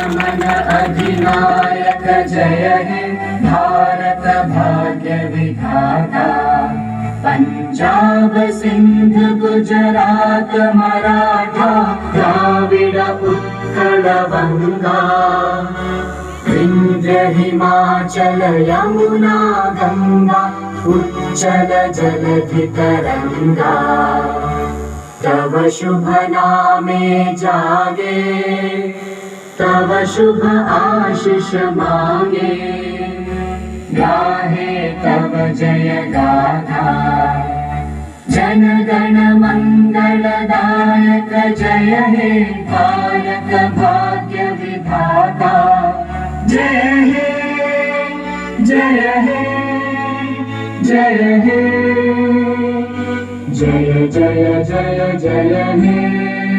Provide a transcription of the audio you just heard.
मन अधिनायक जय हे भारत भाग्य विधाता। पंजाब सिंध गुजरात मराठा द्राविड उत्कल बंगा। विंध्य हिमाचल यमुना गंगा उच्चल जलधि तरंगा। तव शुभ नामे जागे तव शुभ आशीष मांगे। गाहे तव जय गाथा जन गण मंगलदायक जय हे भारत भाग्य विधाता। जय हे जय हे जय हे जय जय जय जय हे।